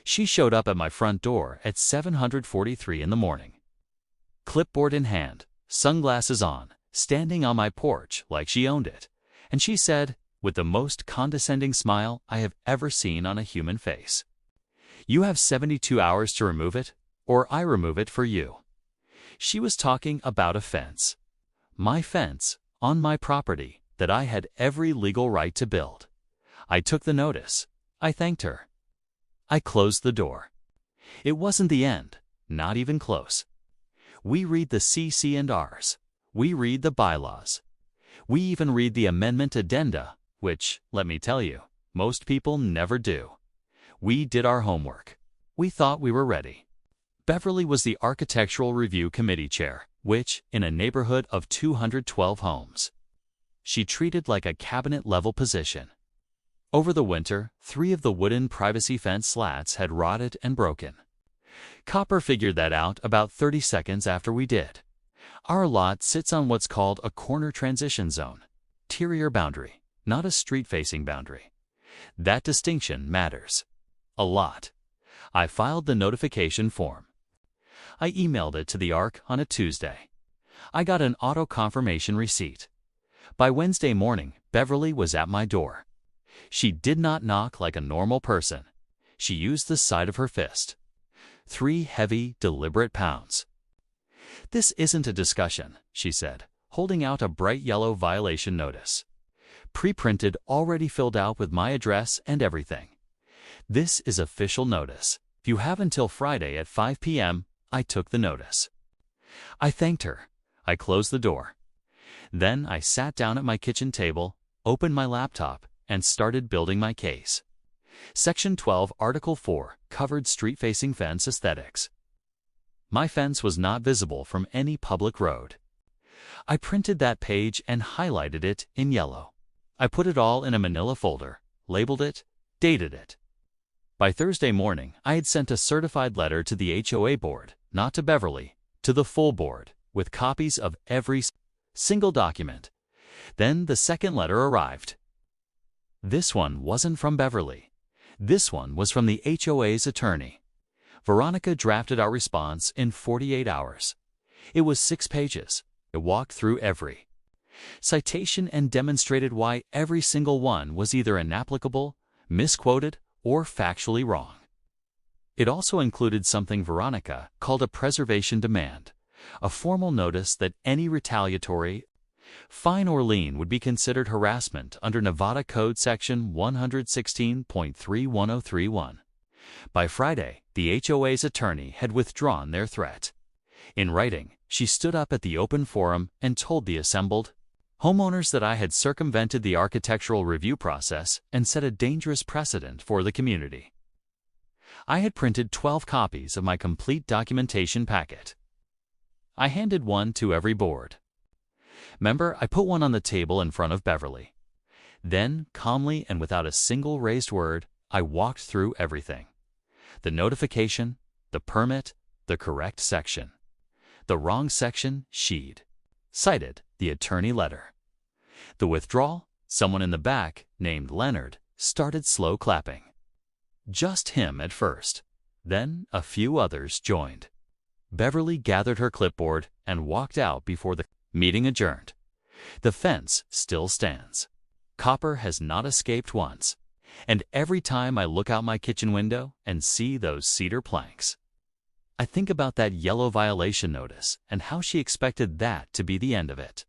She showed up at my front door at 7:43 in the morning. Clipboard in hand, sunglasses on, standing on my porch like she owned it. And she said, with the most condescending smile I have ever seen on a human face, "You have 72 hours to remove it, or I remove it for you." She was talking about a fence. My fence, on my property, that I had every legal right to build. I took the notice. I thanked her. I closed the door. It wasn't the end, not even close. We read the CC&Rs. We read the bylaws. We even read the amendment addenda, which, let me tell you, most people never do. We did our homework. We thought we were ready. Beverly was the Architectural Review Committee chair, which, in a neighborhood of 212 homes, she treated like a cabinet-level position. Over the winter, 3 of the wooden privacy fence slats had rotted and broken. Copper figured that out about 30 seconds after we did. Our lot sits on what's called a corner transition zone, interior boundary, not a street-facing boundary. That distinction matters a lot. I filed the notification form. I emailed it to the ARC on a Tuesday. I got an auto-confirmation receipt. By Wednesday morning, Beverly was at my door. She did not knock like a normal person. She used the side of her fist. 3 heavy, deliberate pounds. "This isn't a discussion," she said, holding out a bright yellow violation notice. Pre-printed, already filled out with my address and everything. "This is official notice. If you have until Friday at 5 p.m., I took the notice." I thanked her. I closed the door. Then I sat down at my kitchen table, opened my laptop, and started building my case. Section 12, Article 4, covered street-facing fence aesthetics. My fence was not visible from any public road. I printed that page and highlighted it in yellow. I put it all in a manila folder, labeled it, dated it. By Thursday morning, I had sent a certified letter to the HOA board, not to Beverly, to the full board, with copies of every single document. Then the second letter arrived. This one wasn't from Beverly. This one was from the HOA's attorney. Veronica drafted our response in 48 hours. It was 6 pages. It walked through every citation and demonstrated why every single one was either inapplicable, misquoted, or factually wrong. It also included something Veronica called a preservation demand, a formal notice that any retaliatory fine or lien would be considered harassment under Nevada Code Section 116.31031. By Friday, the HOA's attorney had withdrawn their threat. In writing, she stood up at the open forum and told the assembled homeowners that I had circumvented the architectural review process and set a dangerous precedent for the community. I had printed 12 copies of my complete documentation packet. I handed one to every board member. I put one on the table in front of Beverly. Then, calmly and without a single raised word, I walked through everything. The notification, the permit, the correct section. The wrong section, she'd cited the attorney letter. The withdrawal, someone in the back, named Leonard, started slow clapping. Just him at first. Then a few others joined. Beverly gathered her clipboard and walked out before the meeting adjourned. The fence still stands. Copper has not escaped once. And every time I look out my kitchen window and see those cedar planks, I think about that yellow violation notice and how she expected that to be the end of it.